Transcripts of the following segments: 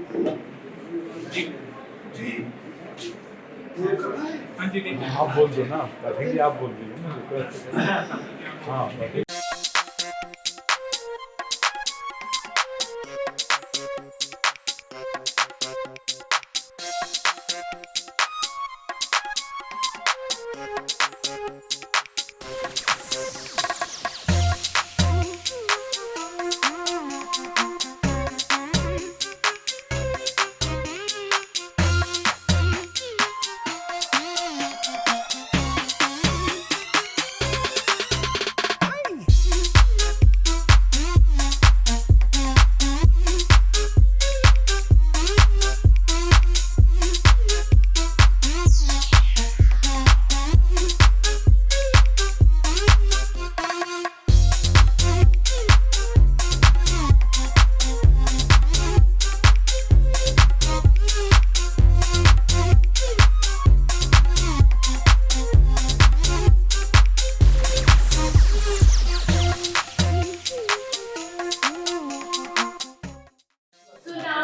आप बोल दो ना, बताएंगे आप बोल दीजिए ना। हाँ बताइए। So now,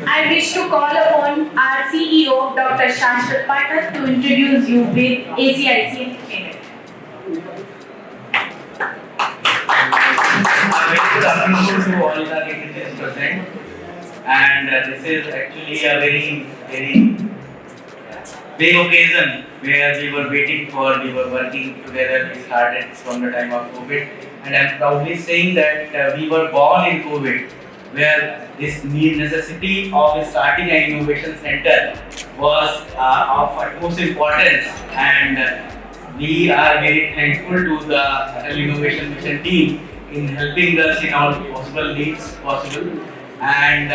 I wish to call upon our CEO, Dr. Shashwat Pathak, to introduce you with ACIC Payment. Very good afternoon to all the dignitaries present, and this is actually a very big occasion where we were waiting for. We were working together. We started from the time of COVID, and I'm proudly saying that we were born in COVID, where this necessity of starting an innovation center was of utmost importance, and we are very thankful to the Atal Innovation Mission team in helping us in all possible needs possible. And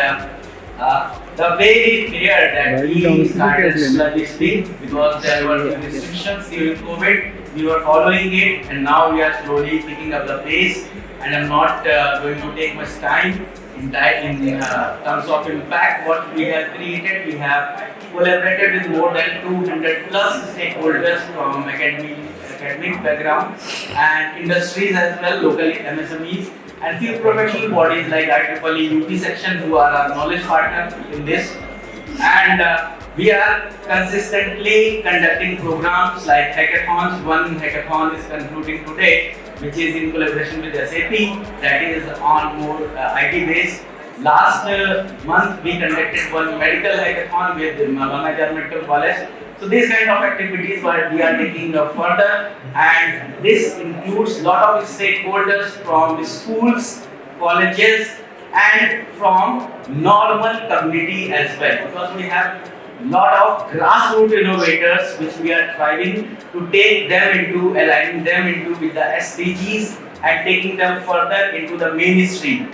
the way we feared that we started slugishly because there were restrictions during COVID, we were following it, and now we are slowly picking up the pace. And I'm not going to take much time in terms of impact. What we have created, we have collaborated with more than 200 plus stakeholders from academic background and industries as well, locally MSMEs, and few professional bodies like IEEE UP section who are our knowledge partner in this. And we are consistently conducting programs like hackathons. One hackathon is concluding today, which is in collaboration with SAP, that is on more IT based. Last month we conducted one medical hackathon with Maulana Medical College. So these kind of activities where we are taking further, and this includes lot of stakeholders from schools, colleges, and from normal community as well, because we have lot of grassroots innovators which we are trying to take them into, aligning them into with the SDGs and taking them further into the mainstream.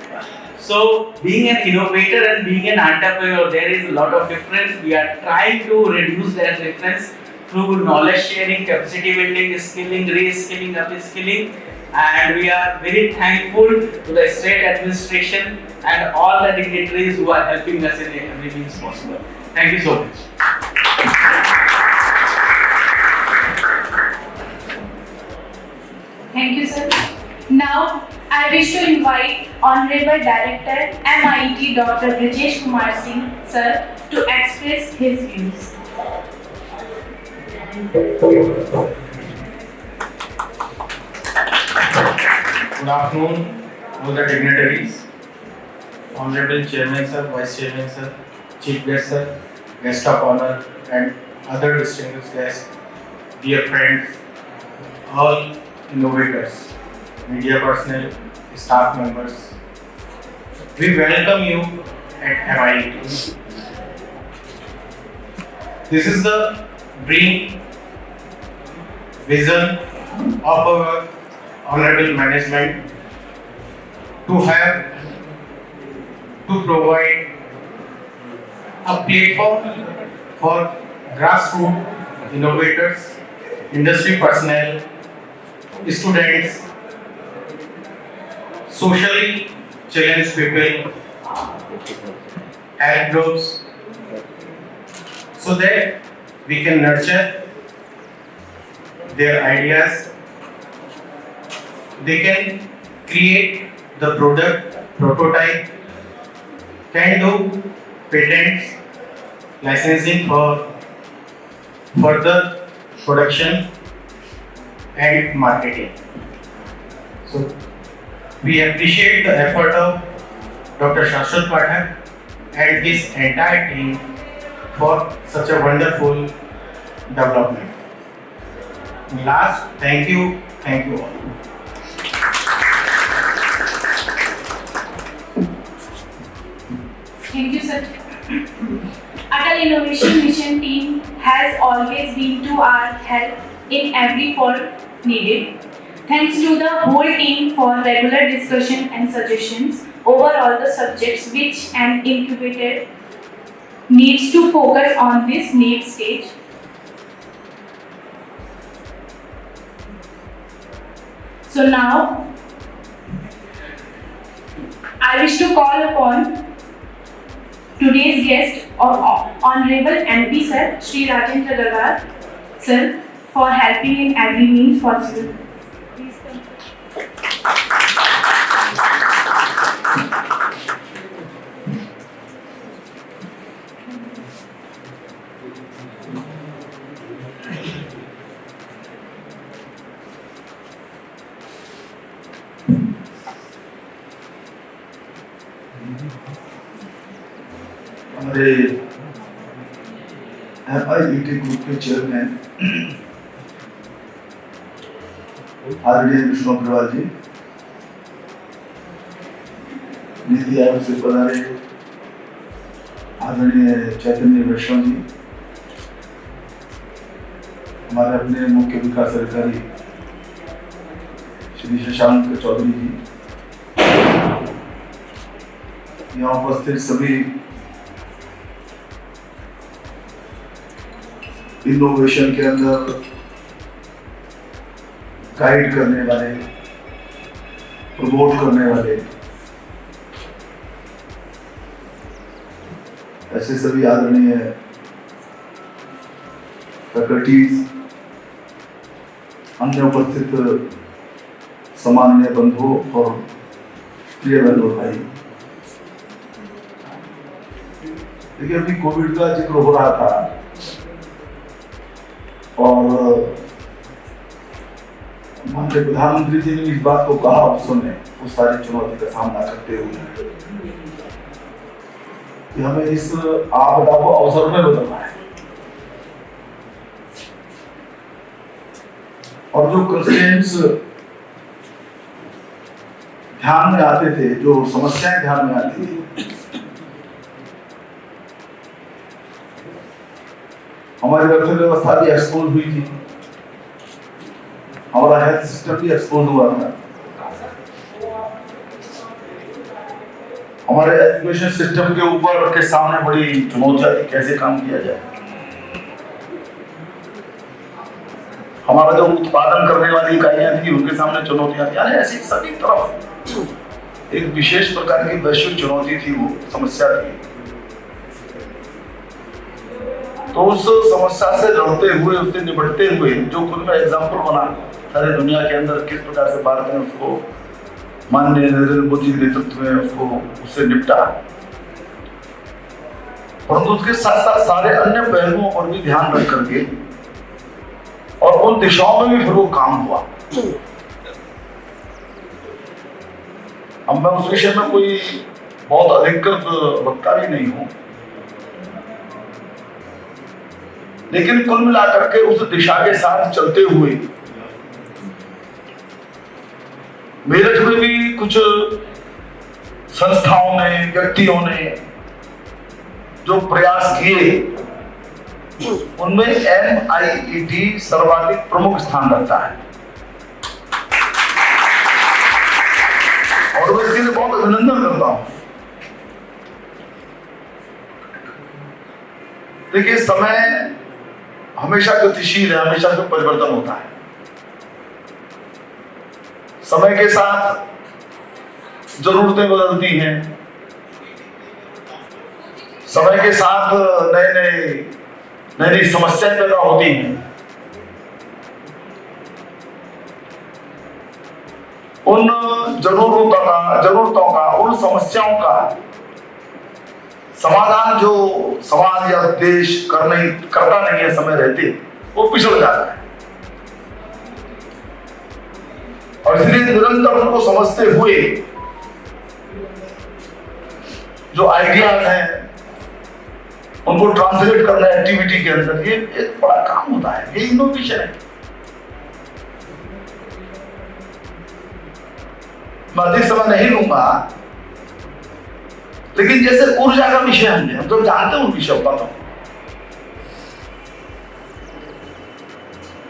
So being an innovator and being an entrepreneur, there is a lot of difference. We are trying to reduce that difference through knowledge sharing, capacity building, skilling, re-skilling, upskilling, and we are very thankful to the state administration and all the dignitaries who are helping us in every means possible. Thank you so much. Thank you, sir. Now, I wish to invite Honorable Director MIT Dr. Brajesh Kumar Singh, sir, to express his views. Good afternoon, all the dignitaries, Honorable Chairman Sir, Vice Chairman Sir, Chief Guest Sir, Guest of Honor, and other distinguished guests, dear friends, all innovators, media personnel, staff members. We welcome you at MIT. This is the dream, vision of our honorable management to provide a platform for grassroots innovators, industry personnel, students, socially challenged people, health groups, so that we can nurture their ideas. They can create the product, prototype, can do patents, licensing for further production and marketing. So we appreciate the effort of Dr. Shashwat Pathak and his entire team for such a wonderful development. Last, thank you all. Thank you, sir. Atal Innovation Mission team has always been to our help in every form needed. Thanks to the whole team for regular discussion and suggestions over all the subjects which an incubator needs to focus on this need stage. So now, I wish to call upon today's guest of Honorable MP Sir, Shri Rajendra Gagar Sir, for helping in every means possible. Please come. हमारे MIET group के chairman आदरणीय विष्णु अग्रवाल जी, नीति आयोग से पधारे आदरणीय चैतन्य वैष्णव जी, हमारे अपने मुख्य विकास अधिकारी श्री शशांक चौधरी जी, यहाँ उपस्थित सभी इनोवेशन के अंदर गाइड करने वाले, प्रमोट करने वाले, ऐसे सभी आदरणीय फैकल्टीज, अन्य उपस्थित सम्माननीय बंधुओं और प्रिय बंधु भाई, देखिए अभी कोविड का जिक्र हो रहा था और माननीय प्रधानमंत्री जी ने इस बात को कहा उस समय, उस सारी चुनौती का सामना करते हुए कि हमें इस आपदा को अवसर में बदलना है। और जो कंस्ट्रेंट्स ध्यान में आते थे, जो समस्याएं ध्यान में आती थी, हमारी अर्थव्यवस्था भी एक्सपोज हुई थी, हमारा हेल्थ सिस्टम भी एक्सपोज हुआ था, हमारे एजुकेशन सिस्टम के ऊपर के सामने बड़ी चुनौतियां थी, कैसे काम किया जाए। हमारा जो उत्पादन करने वाली इकाइयां थी उनके सामने चुनौतियां थी, यानी ऐसी सभी तरफ एक विशेष प्रकार की वैश्विक चुनौती थी, वो समस्या थी। तो उस समस्या से लड़ते हुए, उससे निपटते हुए, जो खुद में एग्जाम्पल बना सारी दुनिया के अंदर किस प्रकार से भारत ने उसको माननीय नरेंद्र मोदी के नेतृत्व में उससे निपटा, परंतु उसके साथ साथ सारे अन्य पहलुओं पर भी ध्यान रख करके और उन दिशाओं में भी फिर वो काम हुआ। अब मैं उस विषय में कोई बहुत अधिकृत वक्ता भी नहीं हूं, लेकिन कुल मिलाकर के उस दिशा के साथ चलते हुए मेरठ में भी कुछ संस्थाओं ने, व्यक्तियों ने जो प्रयास किए, उनमें MIET सर्वाधिक प्रमुख स्थान रखता है और मैं इसके लिए बहुत अभिनंदन करता हूं। देखिए, समय हमेशा गतिशील है, हमेशा से परिवर्तन होता है। समय के साथ जरूरतें बदलती हैं, समय के साथ नई समस्याएं पैदा होती हैं। उन जरूरतों का, उन समस्याओं का समाधान जो समाज या देश करता नहीं है समय रहते, वो पिछड़ जाता है। और इसलिए निरंतर उनको समझते हुए जो आइडियाज हैं उनको ट्रांसलेट करना एक्टिविटी के अंदर, ये एक बड़ा काम होता है, ये इनोवेशन है। मैं अधिक समय नहीं लूंगा, लेकिन जैसे ऊर्जा का विषय हम तो जानते हैं उन विषय पर,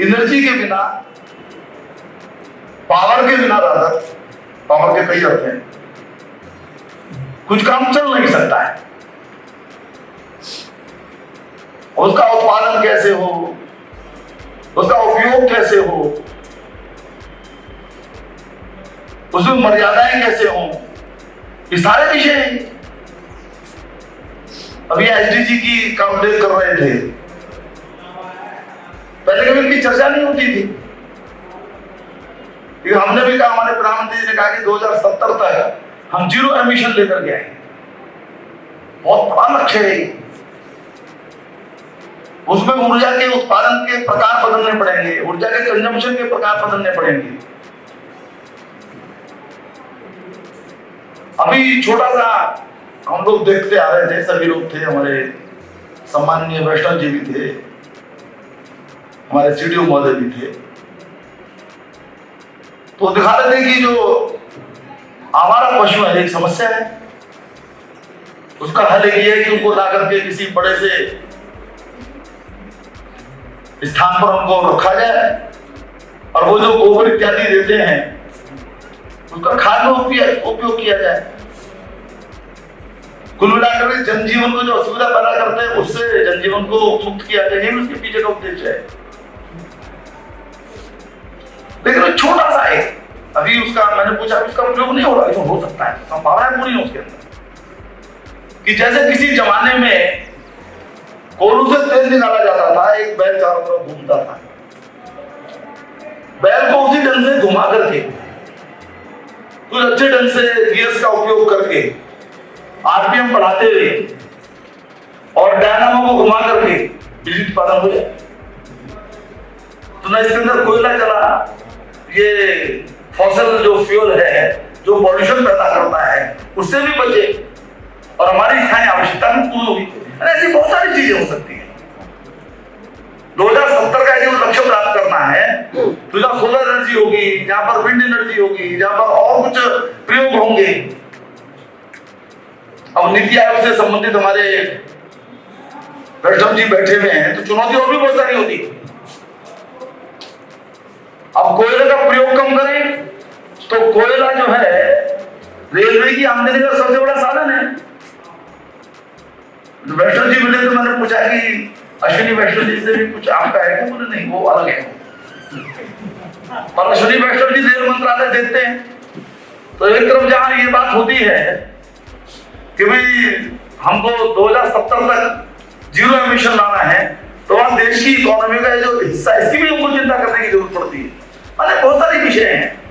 एनर्जी के बिना, पावर के बिना, रादर पावर के कई अर्थ हैं, कुछ काम चल नहीं सकता है। उसका उत्पादन कैसे हो, उसका उपयोग कैसे हो, उसमें मर्यादाएं कैसे हो, ये सारे विषय हैं। अभी एसडीजी की का उल्लेख कर रहे थे, पहले कभी इनकी चर्चा नहीं होती थी। हमने भी कहा, हमारे प्रधानमंत्री जी ने कहा कि 2070 तक हम 0 एमिशन लेकर के आएंगे। बहुत बड़ा लक्ष्य है। उसमें ऊर्जा के उत्पादन के प्रकार बदलने पड़ेंगे, ऊर्जा के कंजम्पशन के प्रकार बदलने पड़ेंगे। अभी छोटा सा हम लोग देखते आ रहे थे, सभी लोग थे, हमारे सम्माननीय वैष्णव जी भी थे, हमारे सीडीओ महोदय भी थे, तो दिखा रहे थे कि जो आवारा पशु है एक समस्या है, उसका हल ये है कि उनको ला करके किसी बड़े से स्थान पर उनको रखा जाए और वो जो गोबर इत्यादि देते हैं उसका खाद में उपयोग किया जाए। कुल मिलाकर जनजीवन को जो असुविधा पैदा करते हैं उससे जनजीवन को मुक्त किया जाए, यही उसके पीछे का उद्देश्य है। लेकिन छोटा सा है, अभी उसका मैंने पूछा, उसका उपयोग नहीं हो रहा, हो सकता है, संभावना पूरी है उसके अंदर। कि जैसे किसी जमाने में कोल्हू से तेल निकाला जाता था, एक बैल चारों तरफ घूमता था, बैल को उसी ढंग से घुमा करके, कुछ अच्छे ढंग से गियर्स का उपयोग करके, आरपीएम बढ़ाते हुए और डायनामो को घुमा करके बिजली उत्पादन हो जाए। तो ना इसके अंदर कोयला चला, ये फॉसिल जो फ्यूल है जो पॉल्यूशन पैदा करता है उससे भी बचे और हमारी स्थानीय आवश्यकता भी पूरी होगी। ऐसी बहुत सारी चीजें हो सकती हैं। 2070 का जो लक्ष्य प्राप्त करना है, तो जहाँ सोलर एनर्जी होगी, जहां पर विंड एनर्जी होगी, जहां पर और कुछ प्रयोग होंगे। अब नीति आयोग से संबंधित हमारे वैष्णव जी बैठे हुए हैं, तो चुनौती और भी बहुत सारी होती है। अब कोयले का प्रयोग कम करें तो कोयला जो है रेलवे की आमदनी का सबसे बड़ा साधन है। वैष्णव जी मिले तो मैंने पूछा कि अश्विनी वैष्णव जी से भी कुछ आपका है क्या? बोले नहीं, वो अलग है। पर अश्विनी वैष्णव जी रेल मंत्रालय देखते हैं, तो एक तरफ जहां ये बात होती है कि भाई हमको 2070 तक 0 एमिशन लाना है, तो वहां देश की इकोनॉमी का जो हिस्सा, इसकी भी हमको चिंता करने की जरूरत पड़ती है। अरे बहुत सारे विषय हैं।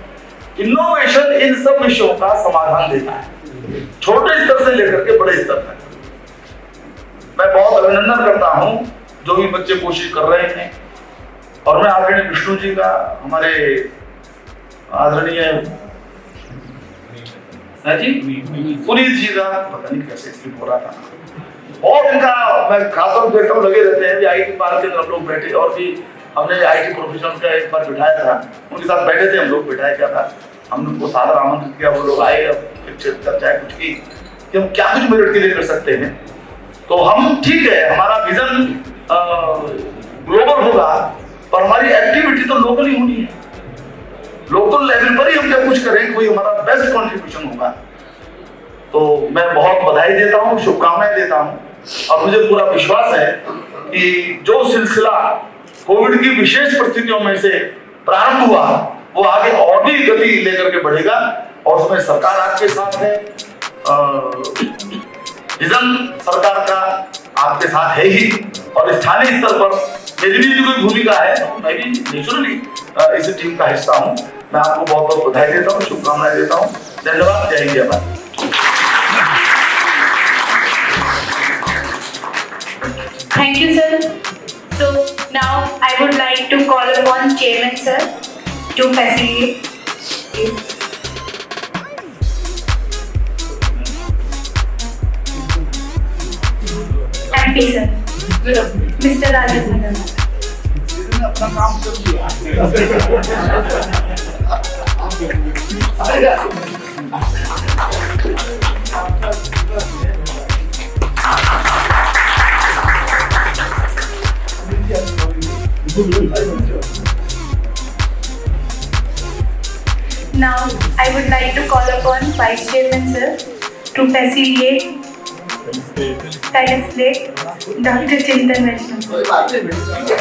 इनोवेशन इन सब विषयों का समाधान देता है, छोटे स्तर से लेकर के बड़े स्तर तक। मैं बहुत अभिनंदन करता हूं जो भी बच्चे कोशिश कर रहे हैं, और मैं आदरणीय विष्णु जी का, हमारे आदरणीय पुनीत जी का, पता नहीं कैसे स्लिप हो रहा था, और इनका मैं खासतौर पर देखता हूँ, लगे रहते हैं। आईटी पार्क के अंदर हम लोग बैठे, और भी हमने आईटी प्रोफेशनल्स का एक बार बिठाया था, उनके साथ बैठे थे हम लोग, बिठाया क्या था, हमने उनको सादर आमंत्रित किया, वो लोग आए, चर्चा कुछ की कि हम क्या कुछ मेरिट के लिए कर सकते हैं। तो हम ठीक है, हमारा विजन ग्लोबल होगा, पर हमारी एक्टिविटी तो लोकल ही होनी है। लोकल लेवल पर ही हम जब कुछ करें, कोई हमारा बेस्ट कंट्रीब्यूशन होगा। तो मैं बहुत बधाई देता हूँ, शुभकामनाएं देता हूँ, और मुझे पूरा विश्वास है कि जो सिलसिला कोविड की विशेष परिस्थितियों में से प्रारंभ हुआ, वो आगे और भी गति लेकर के बढ़ेगा, और उसमें सरकार आपके साथ है, विजन सरकार का आपके साथ है ही, और स्थानीय स्तर पर मेरी भी जो भूमिका है, मैं भी नेचुरली इस टीम का हिस्सा हूँ। मैं आपको बहुत बहुत बधाई देता हूँ, शुभकामनाएं देता हूँ। धन्यवाद, जय हिंद, जय Bharat. Thank you, sir. So now I would like to call upon Chairman, sir, to facilitate. MP, sir. Mr. Rajendra. अपना काम कर लिया Now I would like to call upon Vice Chairman, sir, to facilitate Dr. Chintan Vaishnav. कोई बात नहीं बेटा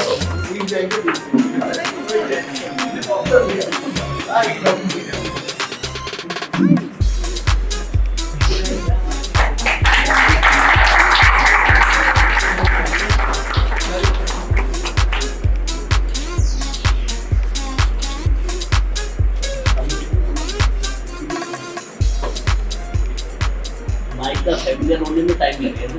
mic का familiar होने में टाइम लगेगा।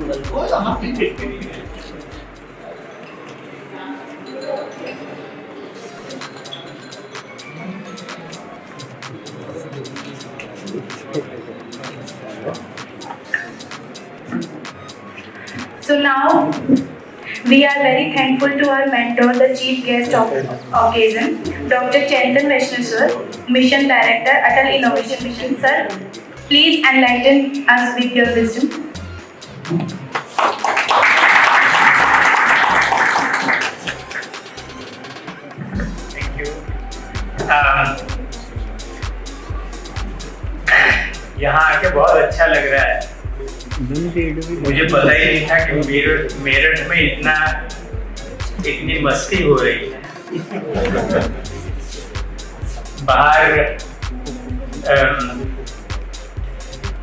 So now we are very thankful to our mentor, the chief guest of occasion, Dr. Chintan Vaishnav, sir, Mission Director, Atal Innovation Mission, sir. Please enlighten us with your wisdom. Thank you. यहाँ आके बहुत अच्छा लग रहा है। मुझे पता ही नहीं था कि मेरठ में इतनी मस्ती हो रही है। बाहर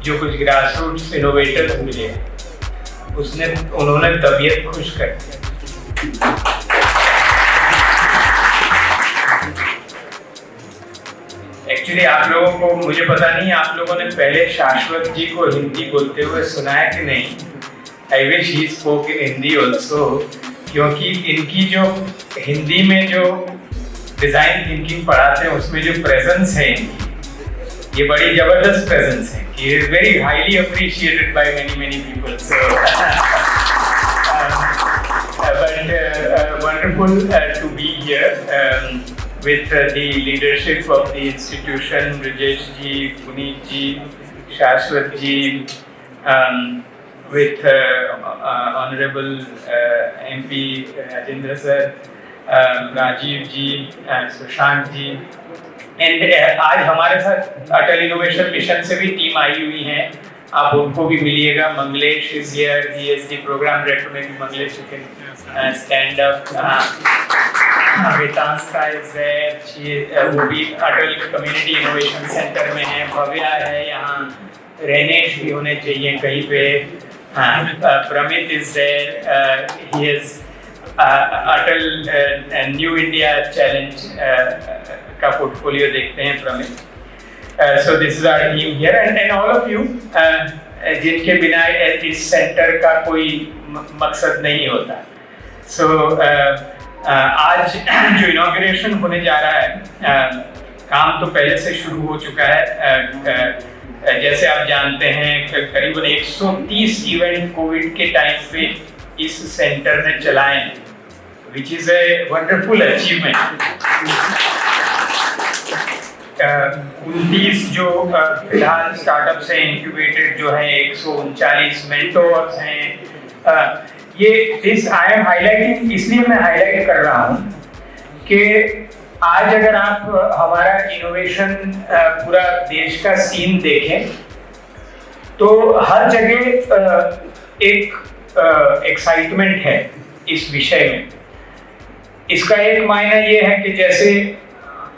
जो कुछ ग्रासरूट्स इनोवेटर्स मिले उन्होंने तबीयत खुश कर दिया। एक्चुअली आप लोगों को, मुझे पता नहीं आप लोगों ने पहले शाश्वत जी को हिंदी बोलते हुए सुना है कि नहीं। I wish he spoke in Hindi also, क्योंकि इनकी जो हिंदी में जो डिजाइन थिंकिंग पढ़ाते हैं उसमें जो प्रेजेंस है इनकी, ये बड़ी जबरदस्त प्रेजेंस है। He is very highly appreciated by many people. So but wonderful to be here with the leadership of the institution, Rajesh ji, Puneet ji, Shashwat ji, with Honorable MP Rajendra sir, Rajiv ji, Sushant ji, and आज हमारे साथ अटल innovation mission से भी team आई हुई है। आप उनको भी मिलिएगा। Manglesh is here, he is the program director। में Manglesh you can stand up। Vedanta is there, वो भी अटल कम्युनिटी इनोवेशन सेंटर में है। भव्या है यहाँ, रैनेश भी होने चाहिए कहीं पे। प्रमित is there, he is Atal new India challenge का पोर्टफोलियो देखते हैं प्रमित। So this is our team here and all of you जिनके बिना इस सेंटर का कोई मकसद नहीं होता। So आज जो इनॉग्रेशन होने जा रहा है, काम तो पहले से शुरू हो चुका है। जैसे आप जानते हैं करीबन 130 इवेंट कोविड के टाइम पे इस सेंटर ने चलाए हैं, which is a wonderful achievement। 29 जो फिलहाल स्टार्टअप से इंक्यूबेटेड जो है, 139 मेंटोर्स हैं। ये दिस आई एम हाईलाइटिंग, इसलिए मैं हाईलाइट कर रहा हूँ कि आज अगर आप हमारा इनोवेशन पूरा देश का सीन देखें तो हर जगह एक एक्साइटमेंट है इस विषय में। इसका एक मायना ये है कि जैसे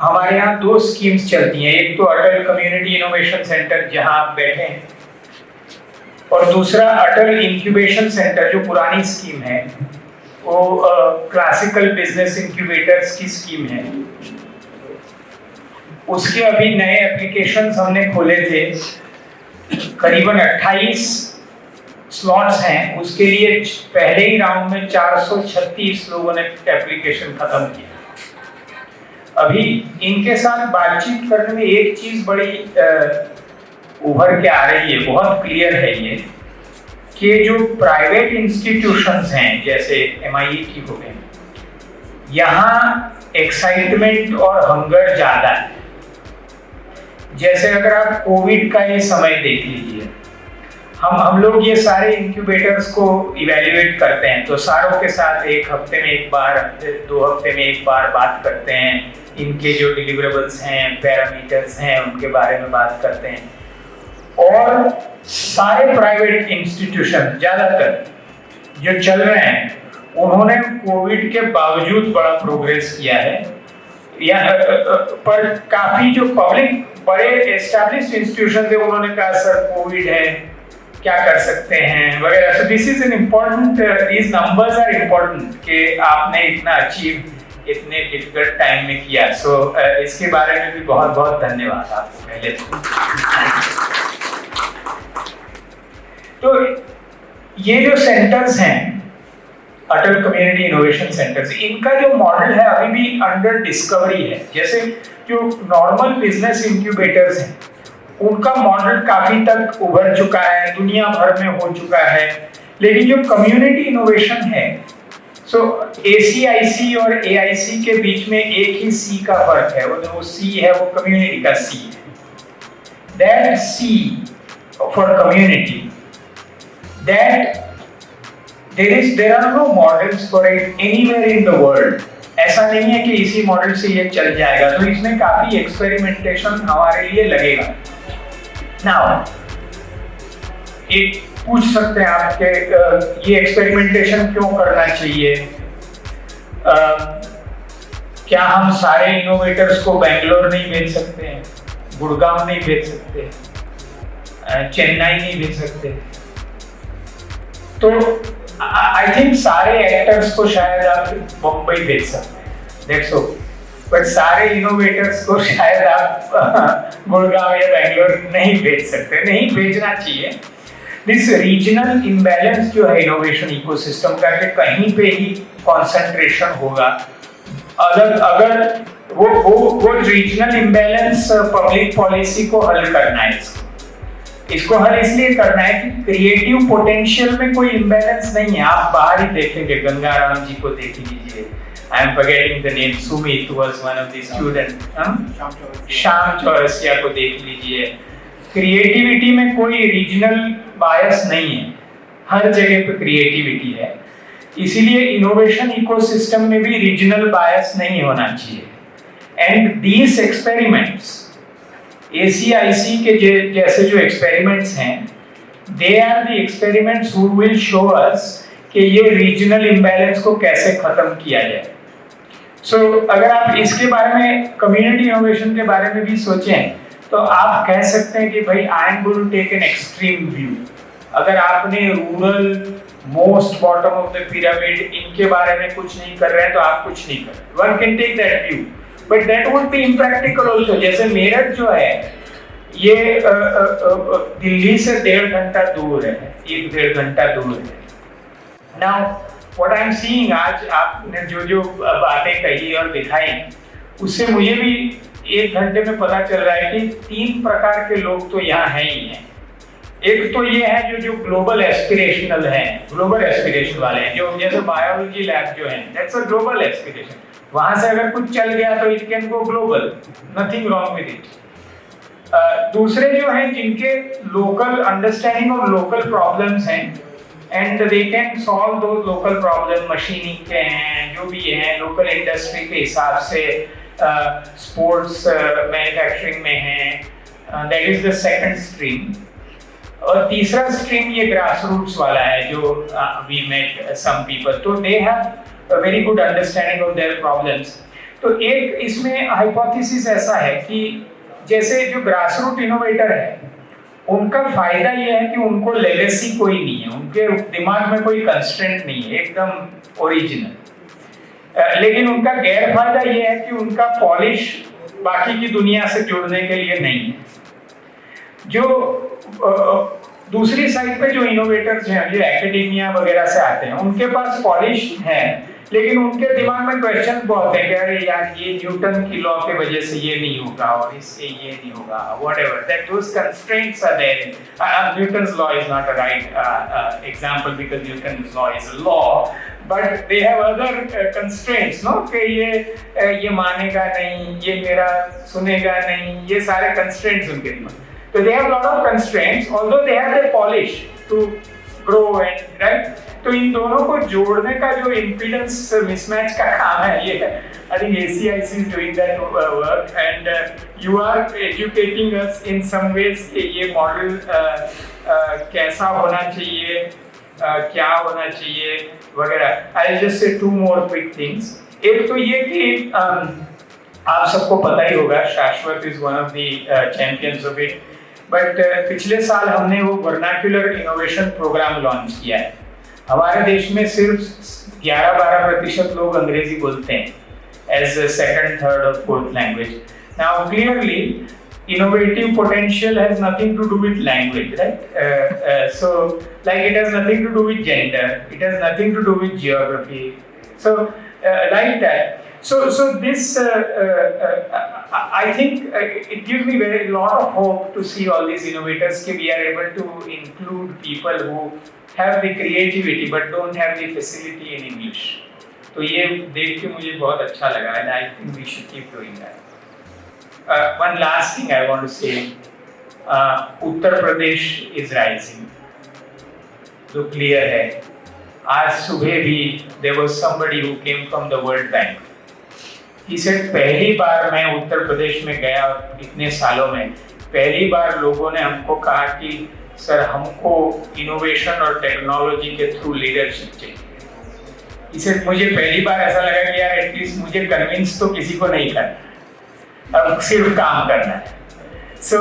हमारे यहाँ 2 स्कीम्स चलती हैं, एक तो अटल कम्युनिटी इनोवेशन सेंटर जहाँ आप बैठे हैं, और दूसरा अटल इंक्यूबेशन सेंटर जो पुरानी स्कीम है, वो क्लासिकल बिजनेस इंक्यूबेटर्स की स्कीम है। उसके अभी नए एप्लीकेशंस हमने खोले थे, करीबन 28 स्लॉट्स हैं उसके लिए पहले ही राउंड में 436 लोगों ने एप्लीकेशन खत्म किया। अभी इनके साथ बातचीत करने में एक चीज बड़ी उभर के आ रही है, बहुत क्लियर है ये, कि जो प्राइवेट इंस्टीट्यूशंस हैं जैसे MIT हो गए, यहाँ एक्साइटमेंट और हंगर ज्यादा है। जैसे अगर आप कोविड का ये समय देख लीजिए, हम लोग ये सारे इंक्यूबेटर्स को इवैल्यूएट करते हैं, तो सारों के साथ एक हफ्ते में एक बार, 2 हफ्ते में एक बार बात करते हैं, इनके जो डिलीवरेबल्स हैं, पैरामीटर्स हैं, उनके बारे में बात करते हैं। और सारे प्राइवेट इंस्टीट्यूशन ज्यादातर जो चल रहे हैं, उन्होंने कोविड के बावजूद बड़ा प्रोग्रेस किया है। या पर काफी जो पब्लिक बड़े एस्टैब्लिश्ड इंस्टीट्यूशन थे, उन्होंने कहा सर कोविड है, क्या कर सकते हैं वगैरह। So this is an important, these numbers are important कि आपने इतना अचीव इतने डिफिकल्ट टाइम में किया। सो इसके बारे में भी बहुत बहुत धन्यवाद आपको पहले तो ये जो सेंटर्स हैं, अटल कम्युनिटी इनोवेशन सेंटर्स, इनका जो मॉडल है अभी भी अंडर डिस्कवरी है। जैसे जो नॉर्मल बिजनेस इंक्यूबेटर्स हैं, उनका मॉडल काफी तक उभर चुका है, दुनिया भर में हो चुका है। लेकिन जो कम्युनिटी इनोवेशन है, सो ACIC और AIC के बीच में एक ही C का फर्क है, वो C है, वो कम्युनिटी का C है। That C for community, that there are no models for it anywhere in the world। ऐसा नहीं है कि इसी मॉडल से ये चल जाएगा, तो इसमें काफी एक्सपेरिमेंटेशन हमारे लिए लगेगा। नाउ एक पूछ सकते हैं आप कि ये एक्सपेरिमेंटेशन क्यों करना चाहिए? क्या हम सारे इनोवेटर्स को बेंगलोर नहीं भेज सकते हैं, गुड़गांव नहीं भेज सकते, चेन्नई नहीं भेज सकते? तो आई थिंक सारे एक्टर्स को शायद आप मुंबई भेज सकते हैं, दैट्स ऑल, बट सारे इनोवेटर्स को शायद आप गुड़गांव या बेंगलोर नहीं भेज सकते, नहीं भेजना चाहिए। दिस रीजनल इम्बैलेंस जो है इनोवेशन इकोसिस्टम का, कि कहीं पे ही कंसंट्रेशन होगा। अगर वो रीजनल इम्बैलेंस पब्लिक पॉलिसी को हल करना है। इसको हल इसलिए करना है कि क्रिएटिव पोटेंशियल में कोई इम्बैलेंस नहीं है। आप बाहर ही देखेंगे, गंगाराम जी को देख लीजिए, I am forgetting the name, Sumit was one of the student, Shyam Chaurasia को देख लीजिए। क्रिएटिविटी में कोई रीजनल बायस नहीं है, हर जगह पे क्रिएटिविटी है। इसीलिए इनोवेशन इकोसिस्टम में भी रीजनल बायस नहीं होना चाहिए। एंड दीज एक्सपेरिमेंट्स, ACIC के जैसे जो एक्सपेरिमेंट्स हैं, they are the experiments who will show us कि ये रीजनल इम्बैलेंस को कैसे खत्म किया जाए। सो अगर आप इसके बारे में, कम्युनिटी इनोवेशन के बारे में भी सोचें, तो आप कह सकते हैं कि भाई I am going to take an extreme view. अगर आपने rural, most bottom of the pyramid, इनके बारे में कुछ नहीं कर रहे हैं, तो आप कुछ नहीं कर रहे। One can take that view, but that would be impractical also. जैसे मेरठ जो है, ये दिल्ली से 1.5 घंटा दूर है, 1-1.5 घंटा दूर है। Now what I am seeing, आज आपने जो बातें कही और दिखाई, उससे मुझे भी 1 घंटे में पता चल रहा है कि 3 प्रकार के लोग तो यहाँ हैं ही हैं। एक तो ये है जो ग्लोबल एस्पिरेशनल हैं, ग्लोबल एस्पिरेशन वाले हैं, जो जैसे बायोलॉजी लैब जो है, दैट्स अ ग्लोबल एस्पिरेशन। वहां से अगर कुछ चल गया तो it can go global, nothing wrong with it. दूसरे जो हैं जिनके local understanding of local problems हैं, and they can solve those local problem, machining के हैं, जो भी हैं, लोकल इंडस्ट्री के हिसाब से, स्पोर्ट्स मैन्युफैक्चरिंग में हैं, that is the second stream. और तीसरा स्ट्रीम ये ग्रास रूट्स वाला है, जो वी मेट सम पीपल, तो they have a very good understanding of their problems. तो एक इसमें हाइपोथेसिस ऐसा है कि जैसे जो ग्रास रूट इनोवेटर है, उनका फायदा ये है कि उनको लेगेसी कोई नहीं है, उनके दिमाग में कोई कंस्ट्रेंट नहीं है, एकदम ओरिजिनल। लेकिन उनका गैर फायदा ये है कि उनका पॉलिश बाकी की दुनिया से जुड़ने के लिए नहीं है। जो दूसरी साइड पे जो इनोवेटर्स हैं, जो एकेडेमिया वगैरह से आते हैं, उनके पास पॉलिश है, लेकिन उनके दिमाग में क्वेश्चन बहुत है कि अरे यार ये न्यूटन की लॉ के वजह से ये नहीं होगा और इससे ये नहीं होगा, whatever that those constraints are there. Newton's law is not a right example because Newton's law is a law, but they have other constraints, no, कि ये मानेगा नहीं, ये मेरा सुनेगा नहीं, ये सारे constraints उनके दिमाग. So they have a lot of constraints, although they have their polish to grow and right. तो इन दोनों को जोड़ने का जो impedance mismatch का काम है ये है. I think ACIC is doing that work and you are educating us in some ways कि ये model कैसा होना चाहिए, क्या होना चाहिए वगैरह. I'll just say two more quick things. एक तो ये कि आप सबको पता ही होगा, शाश्वत is one of the champions of it. But पिछले साल हमने वो वर्नाक्युलर इनोवेशन प्रोग्राम लॉन्च किया है. हमारे देश में सिर्फ 11-12% लोग अंग्रेजी बोलते हैं एज अ सेकंड, थर्ड और fourth language. Now clearly innovative potential has nothing to do with language, right? So like it has nothing to do with gender, it has nothing to do with geography. So like that. So this I think it gives me a lot of hope to see all these innovators कि we are able to include people who have the creativity but don't have the facility in English. तो ये देख के मुझे बहुत अच्छा लगा and I think we should keep doing that. One last thing I want to say, Uttar Pradesh is rising. जो clear है. आज सुबह भी there was somebody who came from the World Bank. He said पहली बार मैं उत्तर प्रदेश में गया इतने सालों में, पहली बार लोगों ने हमको कहा कि सर हमको इनोवेशन और टेक्नोलॉजी के थ्रू लीडरशिप चाहिए. He said मुझे पहली बार ऐसा लगा कि यार एटलीस्ट मुझे कन्विंस तो किसी को नहीं करना, अब सिर्फ काम करना है. So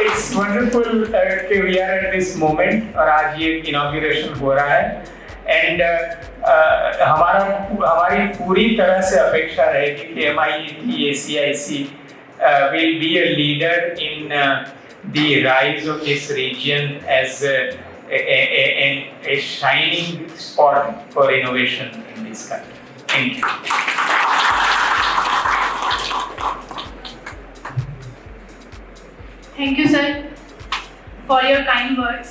it's wonderful कि we are at this moment और आज ये इनॉग्रेशन हो रहा है and हमारी पूरी तरह से अपेक्षा रहेगी कि MIET ACIC will be a leader in the rise of this region as a shining spot for innovation in this country. Thank you. Thank you, sir, for your kind words.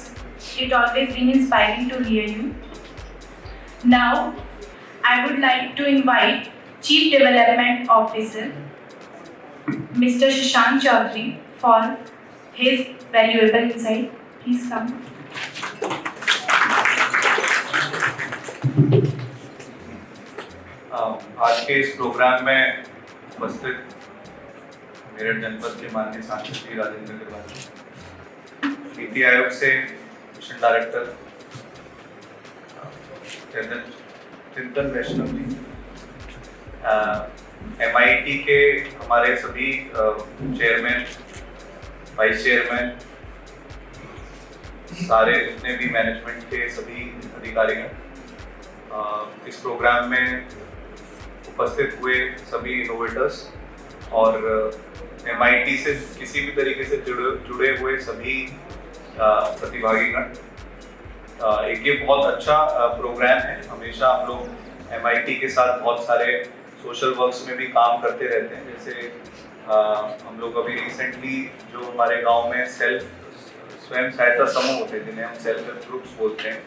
It always been inspiring to hear you. Now, I would like to invite Chief Development Officer, Mr. Shashank Chaudhary, for his valuable insight. Please come. आज के इस programme में उपस्थित मेरठ जनपद के माननीय सांसद श्री राजेंद्र त्रिपाठी, नीति आयोग से मिशन डायरेक्टर चिंतन वैष्णव जी, MIT के हमारे सभी चेयरमैन, वाइस चेयरमैन, सारे जितने भी मैनेजमेंट के सभी अधिकारीगण, इस प्रोग्राम में उपस्थित हुए सभी इनोवेटर्स और MIT से किसी भी तरीके से जुड़े हुए सभी प्रतिभागीगण. एक ये बहुत अच्छा प्रोग्राम है. हमेशा हम लोग MIT के साथ बहुत सारे सोशल वर्क्स में भी काम करते रहते हैं. जैसे हम लोग अभी रिसेंटली जो हमारे गांव में स्वयं सहायता समूह होते हैं, जिन्हें हम सेल्फ हेल्प ग्रुप्स बोलते हैं,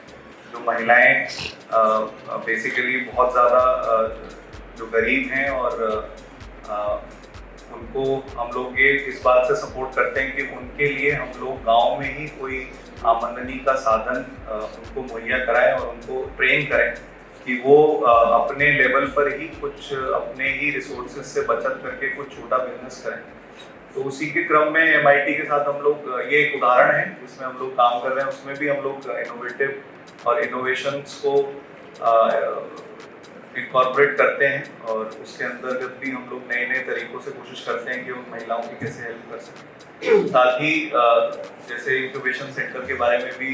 जो महिलाएं बेसिकली बहुत ज़्यादा जो गरीब हैं और उनको हम लोग ये इस बात से सपोर्ट करते हैं कि उनके लिए हम लोग गांव में ही कोई आमदनी का साधन उनको मुहैया कराएं और उनको ट्रेन करें कि वो अपने लेवल पर ही कुछ अपने ही रिसोर्सेज से बचत करके कुछ छोटा बिजनेस करें. तो उसी के क्रम में MIT के साथ हम लोग, ये एक उदाहरण है जिसमें हम लोग काम कर रहे हैं. उसमें भी हम लोग इनोवेटिव और इनोवेशंस को इनकॉर्पोरेट करते हैं और उसके अंतर्गत भी हम लोग नए नए तरीकों से कोशिश करते हैं कि उन महिलाओं की कैसे हेल्प कर सकें. साथ ही जैसे इंक्यूबेशन सेंटर के बारे में भी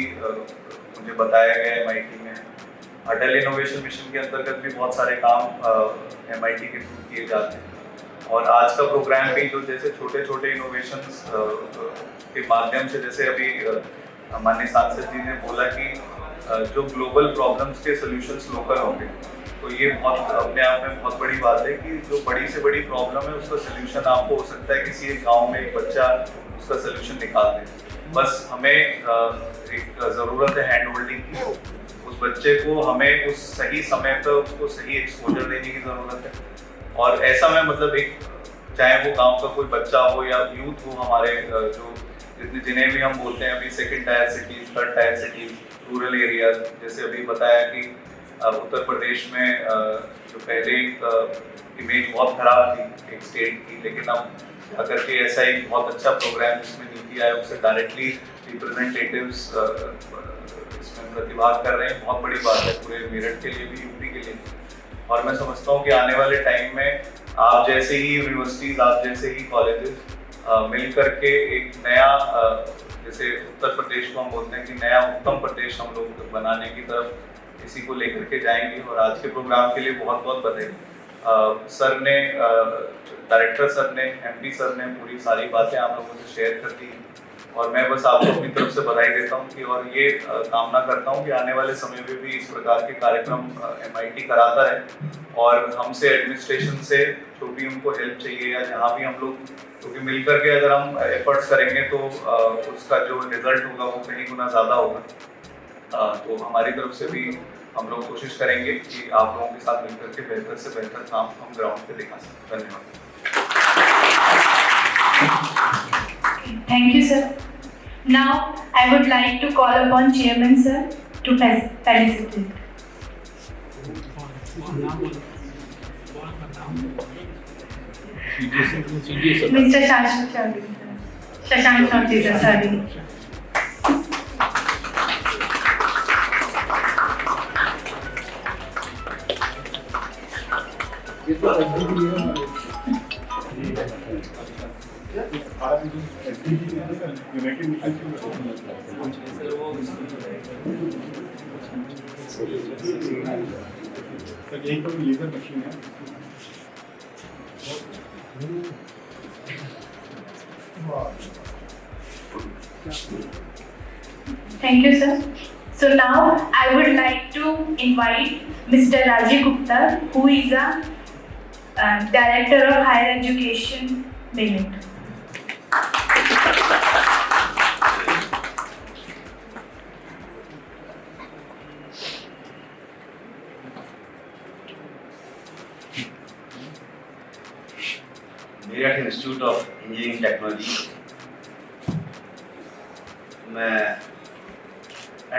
मुझे बताया गया MIT में, अटल इनोवेशन मिशन के अंतर्गत भी बहुत सारे काम MIT के थ्रू किए जाते हैं. और आज का प्रोग्राम भी जो जैसे छोटे छोटे इनोवेशंस के माध्यम से, जैसे अभी माननीय सांसद जी ने बोला कि जो ग्लोबल प्रॉब्लम्स के सॉल्यूशंस लोकल होंगे, तो ये बहुत अपने आप में बहुत बड़ी बात है कि जो बड़ी से बड़ी प्रॉब्लम है उसका सॉल्यूशन आपको हो सकता है किसी एक गांव में एक बच्चा उसका सॉल्यूशन निकाल दे। बस हमें एक ज़रूरत है हैंड होल्डिंग की, उस बच्चे को हमें उस सही समय पर उसको सही एक्सपोजर देने की ज़रूरत है। और ऐसा मैं मतलब एक, चाहे वो गांव का कोई बच्चा हो या यूथ हो, हमारे जो जिन्हें भी हम बोलते हैं अभी second tier cities, third tier cities, rural areas, जैसे अभी बताया कि उत्तर प्रदेश में जो पहले एक इमेज बहुत खराब थी एक स्टेट की, लेकिन अब अगर के ऐसा एक बहुत अच्छा प्रोग्राम जिसमें नीति आयोग से डायरेक्टली रिप्रेजेंटेटिव्स इसमें प्रतिभाग कर रहे हैं, बहुत बड़ी बात है पूरे मेरठ के लिए भी, यूपी के लिए। और मैं समझता हूँ कि आने वाले टाइम में आप जैसे ही यूनिवर्सिटीज, आप जैसे ही कॉलेजेस मिल करके एक नया, जैसे उत्तर प्रदेश को हम बोलते हैं कि नया उत्तम प्रदेश हम लोग बनाने की तरफ इसी को लेकर के जाएंगे। और आज के प्रोग्राम के लिए बहुत बहुत बधाई। सर ने, डायरेक्टर सर ने, एमपी सर ने पूरी सारी बातें आप लोगों से शेयर कर दी, और मैं बस आपको अपनी तरफ से बधाई देता हूँ कि, और ये कामना करता हूँ कि आने वाले समय में भी इस प्रकार के कार्यक्रम MIT कराता है। और हमसे एडमिनिस्ट्रेशन से जो भी उनको हेल्प चाहिए या जहाँ भी हम लोग, क्योंकि मिल करके अगर हम एफर्ट्स करेंगे तो उसका जो रिजल्ट होगा वो कहीं गुना ज़्यादा होगा। तो हमारी तरफ से भी हम लोग कोशिश करेंगे कि आप लोगों के साथ मिलकर के बेहतर से बेहतर काम हम ग्राउंड पे दिखा सकें। धन्यवाद। Thank you, sir. Now, I would like to call upon Chairman sir to felicitate. Mr. Shashank Chaudhary, sir, sorry. Thank you, sir. So now I would like to invite Mr. Rajiv Gupta, who is a Director of Higher Education, Meerut. Meerut institute of engineering technology में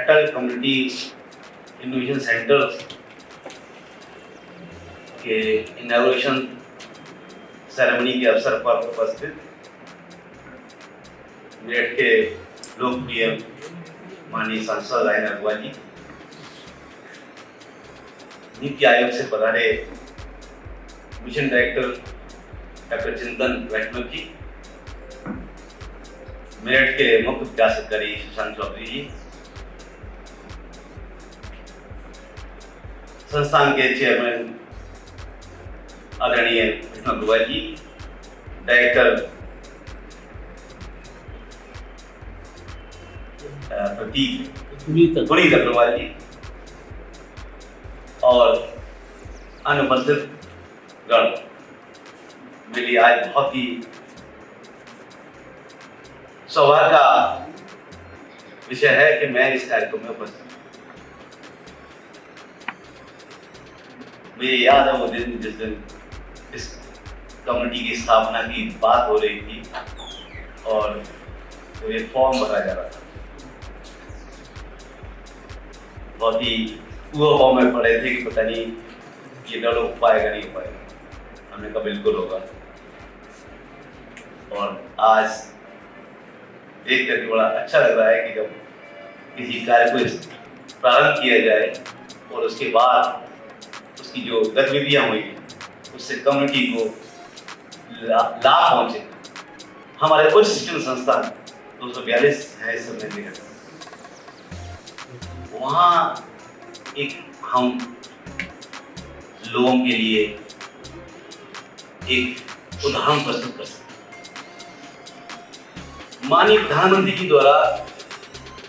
अटल community innovation centre के inauguration ceremony के अवसर पर उपस्थित मेरठ के लोकप्रिय माननीय सांसद राजेंद्र अग्रवाल जी, नीति आयोग से पधारे मिशन डायरेक्टर डॉक्टर चिंतन वैष्णव जी, मेरठ के मुख्य विकास अधिकारी शशांक चौधरी जी, संस्थान के चेयरमैन आदरणीय विष्णु अग्रवाल जी, डायरेक्टर पुनीत अग्रवाल जी और अन्य उपस्थित गण, मेरे लिए आज बहुत ही सौभाग्य का विषय है कि मैं इस कार्यक्रम में उपस्थित हूँ। मुझे याद है वो दिन जिस दिन इस कम्युनिटी की स्थापना की बात हो रही थी और तो ये फॉर्म भरा जा रहा था। बहुत ही पूरा फॉर्म में पढ़े थे कि पता नहीं ये डेवलप हो पाएगा नहीं हो पाएगा। हमने कहा बिल्कुल होगा, और आज देख करके बड़ा अच्छा लग रहा है कि जब किसी कार्य को प्रारंभ किया जाए और उसके बाद उसकी जो गतिविधियां हुई उससे कम्युनिटी को लाभ पहुंचे। हमारे उच्च शिक्षण संस्थान 242 है इस समय, वहाँ एक हम लोगों के लिए एक उदाहरण प्रस्तुत कर सकते हैं। माननीय प्रधानमंत्री जी द्वारा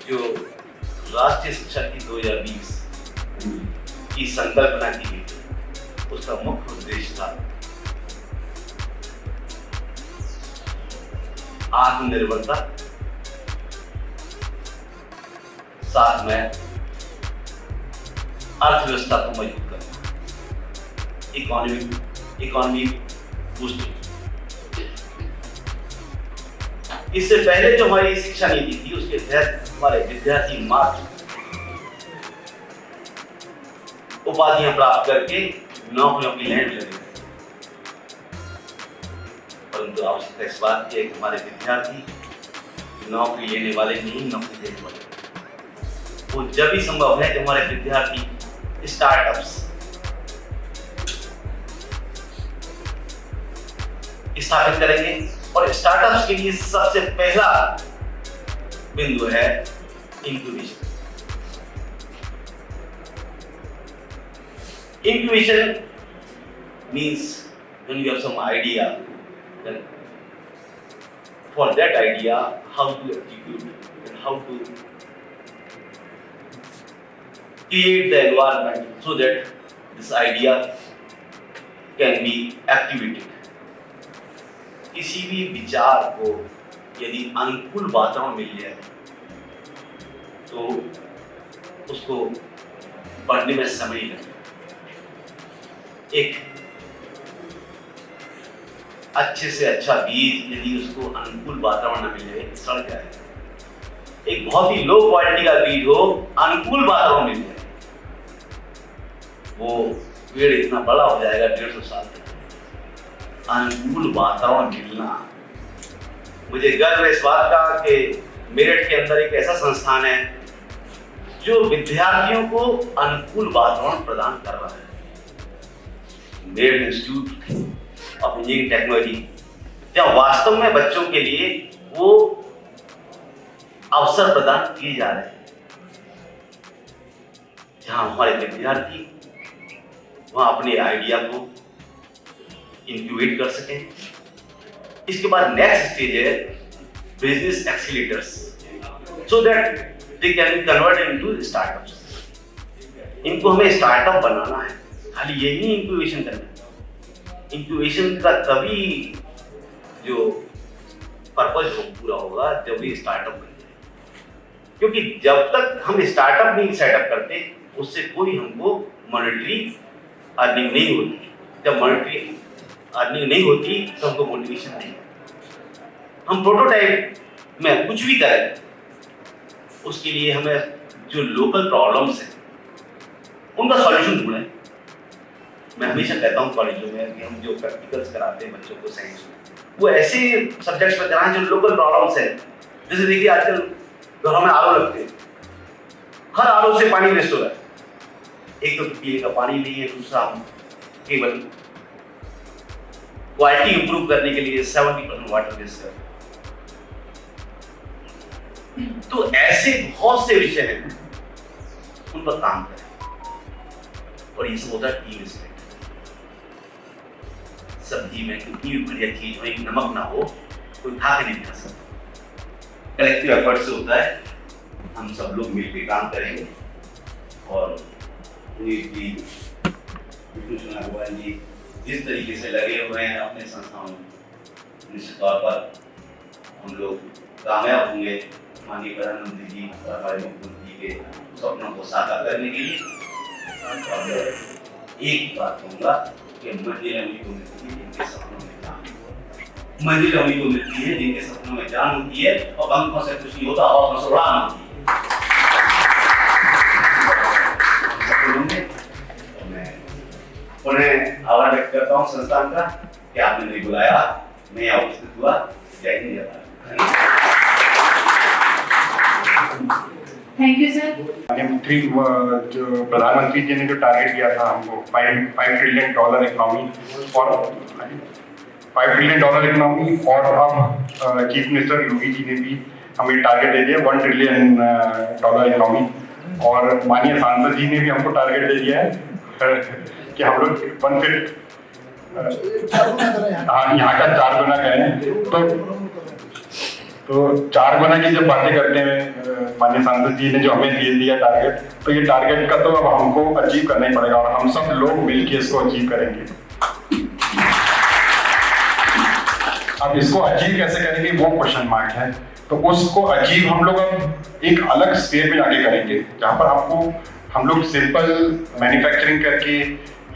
जो राष्ट्रीय शिक्षा नीति 2020 की संकल्पना की गई, उसका मुख्य उद्देश्य था आत्मनिर्भरता, साथ में अर्थव्यवस्था को मजबूत करना, इकोनॉमी बूस्टिंग। इससे पहले जो हमारी शिक्षा नीति थी, उसके तहत हमारे विद्यार्थी मात्र उपाधियां प्राप्त करके नौकरियों की लाइन में लगे, परंतु आवश्यकता इस बात की है कि हमारे विद्यार्थी नौकरी लेने वाले नहीं, नौकरी देने वाले। वो जब भी संभव है कि हमारे विद्यार्थी स्टार्टअप्स स्थापित करेंगे, और स्टार्टअप्स के लिए सबसे पहला बिंदु है incubation. Incubation means when you have some idea, then for that idea, how to execute and how to create the environment so that this idea can be activated. किसी भी विचार को यदि अनुकूल वातावरण मिल जाए तो उसको बढ़ने में समय नहीं लगता। एक अच्छे से अच्छा बीज यदि उसको अनुकूल वातावरण न मिले, सड़ जाएगा। एक बहुत ही लो क्वालिटी का बीज हो, अनुकूल वातावरण मिल जाए, वो पेड़ इतना बड़ा हो जाएगा 150 साल तक। अनुकूल वातावरण मिलना, मुझे गर्व है इस बात का कि मेरठ के अंदर एक ऐसा संस्थान है जो विद्यार्थियों को अनुकूल वातावरण प्रदान कर रहा है। Meerut institute of engineering technology, जहाँ वास्तव में बच्चों के लिए वो अवसर प्रदान किए जा रहे हैं, जहाँ हमारे विद्यार्थी वहाँ अपने आइडिया को इंक्यूबेट कर सकें। इसके बाद नेक्स्ट स्टेज है business accelerators, so that they can be converted into startups. इनको हमें स्टार्टअप बनाना है, खाली यही नहीं इंक्यूबेशन करना। इंक्यूबेशन का तभी जो पर्पज पूरा होगा जब ये स्टार्टअप बन जाए, क्योंकि जब तक हम स्टार्टअप नहीं सेटअप करते उससे कोई हमको मॉनेटरी अर्निंग नहीं होती। जब मॉनेटरी अर्निंग नहीं होती तो हमको मोटिवेशन नहीं। हम प्रोटोटाइप में कुछ भी करें, उसके लिए हमें जो लोकल प्रॉब्लम्स हैं उनका सॉल्यूशन ढूंढें। मैं हमेशा कहता हूँ कॉलेजों में कि हम जो प्रैक्टिकल्स कराते हैं बच्चों को साइंस में, वो ऐसे सब्जेक्ट्स में कराएं जो लोकल प्रॉब्लम्स हैं। जैसे देखिए आजकल घरों में आरओ लगते हैं, हर आरओ से पानी वेस्ट हो रहा है। एक तो पीने का पानी नहीं है, दूसरा हम केवल क्वालिटी इंप्रूव करने के लिए 70% वाटर वेस्ट कर। तो ऐसे बहुत से विषय हैं, उन पर काम करें, और ये सब होता है टीम स्पिरिट। सब्जी में कितनी भी बढ़िया चीज हो, एक नमक ना हो, कोई खा के नहीं खा सकता। कलेक्टिव एफर्ट से होता है, हम सब लोग मिलकर काम करेंगे। और जिस तरीके से लगे हुए हैं अपने संस्थाओं में, निश्चित तौर पर हम लोग कामयाब होंगे माननीय प्रधानमंत्री जी और हमारे मुख्यमंत्री के सपनों को साकार करने के लिए। और एक बात कहूँगा कि मंजिल उन्हीं को मिलती है जिनके सपनों में जान, मंजिल उन्हीं को मिलती है जिनके सपनों में जान होती है, और पंखों से कुछ नहीं होता और उड़ान होती है। उन्हें आभार व्यक्त करता हूँ संस्थान का कि आपने मुझे बुलाया, मैं यहाँ उपस्थित हुआ। जय हिंद, जय भारत। Thank you sir. जो प्रधानमंत्री जी ने जो टारगेट दिया था हमको $5 ट्रिलियन इकोनॉमी और $5 ट्रिलियन इकोनॉमी, और अब चीफ मिनिस्टर योगी जी ने भी हमें टारगेट दे दिया $1 ट्रिलियन इकोनॉमी, और माननीय सांसद जी ने भी हमको टारगेट दे दिया है कि हम लोग 1/5 हाँ, यहाँ का 4 गुना करें तो 4 गुना की जब बातें करते हैं माननीय सांसद जी ने जो हमें दे दिया टारगेट, तो ये टारगेट का तो अब हमको अचीव करना ही पड़ेगा और हम सब लोग मिलकर इसको अचीव करेंगे। अब इसको अचीव कैसे करेंगे वो क्वेश्चन मार्क है। तो उसको अचीव हम लोग अब एक अलग स्टेज में जाके करेंगे, जहाँ पर हम लोग सिंपल मैन्युफैक्चरिंग करके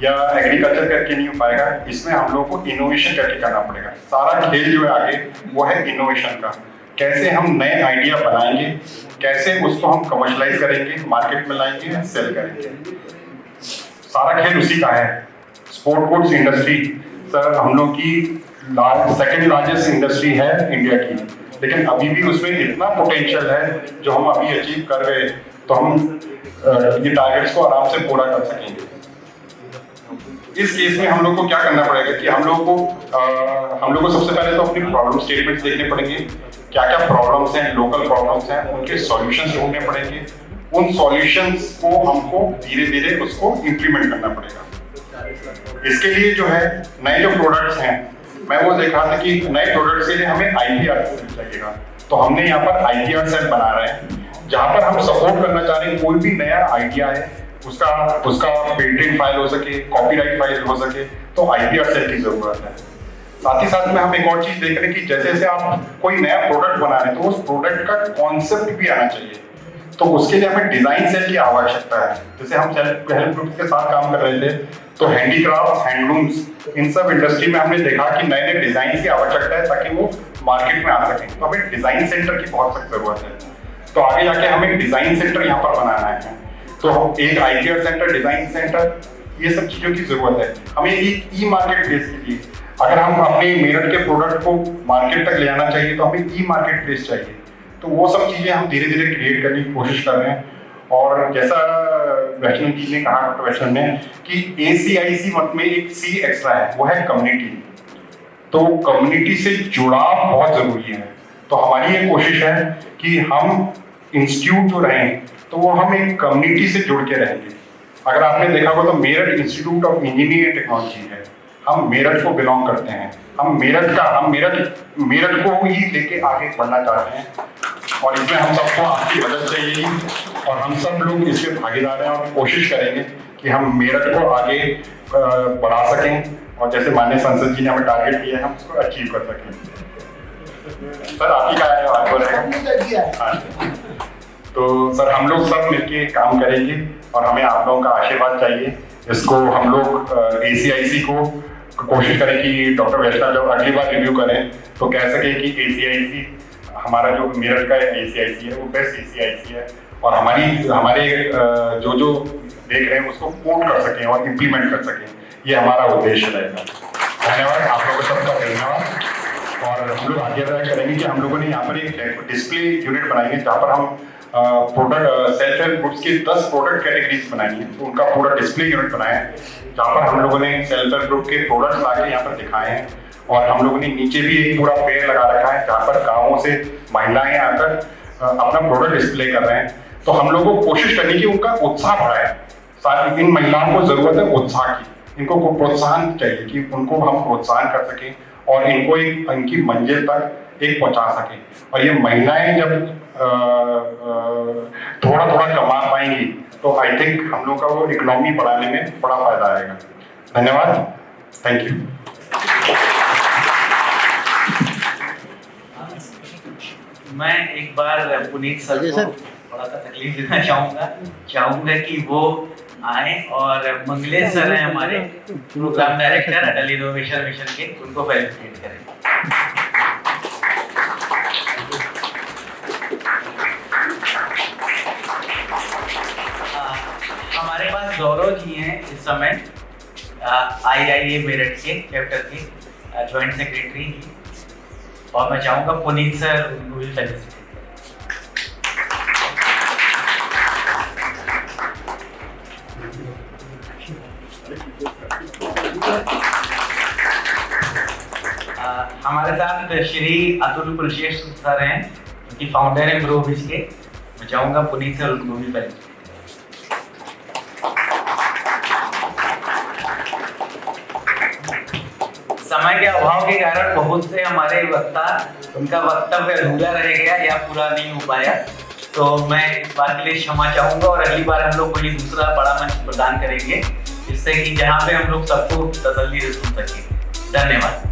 या एग्रीकल्चर करके नहीं हो पाएगा। इसमें हम लोग को इनोवेशन करके करना पड़ेगा। सारा खेल जो है आगे वो है इनोवेशन का। कैसे हम नए आइडिया बनाएंगे, कैसे उसको हम कमर्शलाइज करेंगे, मार्केट में लाएंगे, सेल करेंगे, सारा खेल उसी का है। स्पोर्ट गुड्स इंडस्ट्री सर हम लोग की सेकेंड लार्जेस्ट इंडस्ट्री है इंडिया की, लेकिन अभी भी उसमें इतना पोटेंशियल है जो हम अभी अचीव कर गए तो हम ये टारगेट्स को आराम से पूरा कर सकेंगे। इस केस में हम लोग को क्या करना पड़ेगा कि हम लोग को सबसे पहले तो अपनी प्रॉब्लम स्टेटमेंट्स देखने पड़ेंगे, क्या क्या प्रॉब्लम्स हैं, लोकल प्रॉब्लम्स हैं, उनके सॉल्यूशंस ढूंढने पड़ेंगे। उन सॉल्यूशंस को हमको धीरे धीरे उसको इम्प्लीमेंट करना पड़ेगा। इसके लिए जो है नए जो प्रोडक्ट्स हैं, मैं वो देख रहा था कि नए प्रोडक्ट्स के लिए हमें IPR सेल चाहिएगा, तो हमने यहाँ पर IPR सेल बना रहे हैं जहाँ पर हम सपोर्ट करना चाह रहे हैं कोई भी नया आइडिया है उसका पेटेंट फाइल हो सके, कॉपीराइट फाइल हो सके, तो IPR सेल की जरूरत है। साथ ही साथ में हम एक और चीज देख रहे हैं कि जैसे जैसे आप कोई नया प्रोडक्ट बना रहे हैं तो उस प्रोडक्ट का कॉन्सेप्ट भी आना चाहिए, तो उसके लिए हमें डिजाइन सेल की आवश्यकता है। जैसे हम सेल्फ हेल्प ग्रुप के साथ काम कर रहे थे तो हैंडीक्राफ्ट, हैंडलूम्स, इन सब इंडस्ट्री में हमने देखा कि नए नए डिजाइन की आवश्यकता है ताकि वो मार्केट में आ सके, तो हमें डिजाइन सेंटर की बहुत सख्त जरूरत है। तो आगे जाके हमें डिजाइन सेंटर यहाँ पर बनाना है, तो एक IPR सेंटर, डिजाइन सेंटर, ये सब चीजों की जरूरत है। हमें एक ई मार्केट प्लेस के लिए, अगर हम अपने मेरठ के प्रोडक्ट को मार्केट तक ले आना चाहिए तो हमें ई मार्केट प्लेस चाहिए। तो वो सब चीजें हम धीरे धीरे क्रिएट करने की कोशिश कर रहे हैं। और जैसा वैष्णव जी ने कहा, डॉक्टर वैष्णव ने, कि ACIC मत में एक C एक्स्ट्रा है, वो है कम्युनिटी। तो कम्युनिटी से जुड़ाव बहुत जरूरी है। तो हमारी ये कोशिश है कि हम इंस्टीट्यूट जो रहें तो वो हम एक कम्युनिटी से जुड़ के रहेंगे। अगर आपने देखा हो तो Meerut institute of engineering and technology है, हम मेरठ को बिलोंग करते हैं, हम मेरठ को ही लेके आगे बढ़ना चाहते हैं और इसमें हम सबको आपकी मदद चाहिए और हम सब लोग इसके भागीदार हैं और कोशिश करेंगे कि हम मेरठ को आगे बढ़ा सकें और जैसे माननीय संसद जी ने हमें टारगेट दिया है हम उसको अचीव कर सकें। सर आपकी क्या है बात बोल रहे हैं? तो सर हम लोग सब मिलके काम करेंगे और हमें आप लोगों का आशीर्वाद चाहिए। इसको हम लोग ACIC को कोशिश करें कि डॉक्टर वैष्णव जब अगली बार रिव्यू करें तो कह सके कि ACIC हमारा जो मेरठ का ACIC है वो बेस्ट ACIC है और हमारे जो देख रहे हैं उसको कोट कर सकें और इम्प्लीमेंट कर सकें, ये हमारा उद्देश्य रहेगा। धन्यवाद, आप लोगों सबका धन्यवाद। और हम लोग आगे करेंगे कि हम लोगों ने यहाँ पर एक डिस्प्ले यूनिट बनाएंगे जहाँ पर हम प्रोडक्ट सेल्फ हेल्प ग्रुप्स की 10 प्रोडक्ट कैटेगरीज बनाई है, तो उनका पूरा डिस्प्ले यूनिट बनाया है जहाँ पर हम लोगों ने सेल्फ हेल्प ग्रुप के प्रोडक्ट्स लाके यहाँ पर दिखाए हैं और हम लोगों ने नीचे भी एक पूरा फेयर लगा रखा है जहाँ पर गाँवों से महिलाएं आकर अपना प्रोडक्ट डिस्प्ले कर रहे हैं। तो हम लोगों को कोशिश करनी कि उनका उत्साह बढ़ाए। साथ इन महिलाओं को जरूरत है उत्साह की, इनको प्रोत्साहन चाहिए कि उनको हम प्रोत्साहन कर सकें और इनको इनकी मंजिल तक एक पहुंचा सकें। और ये महिलाएं जब थोड़ा थोड़ा कमा पाएंगी तो आई थिंक हम लोग का वो इकोनॉमी बढ़ाने में बड़ा फायदा आएगा। धन्यवाद, थैंक यू। मैं एक बार पुनीत सर को थोड़ा सा तकलीफ देना चाहूंगा कि वो आए और मंगलेश सर हैं हमारे प्रोग्राम डायरेक्टर अटल इनोवेशन मिशन के, उनको फेलिसिटेट करें। हमारे पास गौरव जी हैं इस समय IIA मेरठ के चैप्टर के ज्वाइंट सेक्रेटरी, और मैं चाहूंगा पुनीत सर उनको भी फेलिसिटेट। हमारे साथ श्री अतुल कुलश्रेष्ठ सर हैं, उनकी फाउंडर है ग्रो ऑफिस के, मैं चाहूंगा पुनीत सर उनको भी फेलिसिटेट। समय के अभाव के कारण बहुत से हमारे वक्ता उनका वक्तव्य अधूरा रह गया या पूरा नहीं हो पाया, तो मैं इस बात के लिए क्षमा चाहूंगा और अगली बार हम लोग कोई दूसरा बड़ा मंच प्रदान करेंगे, जिससे कि जहाँ पे हम लोग सबको तसल्ली से सुन सकें। धन्यवाद।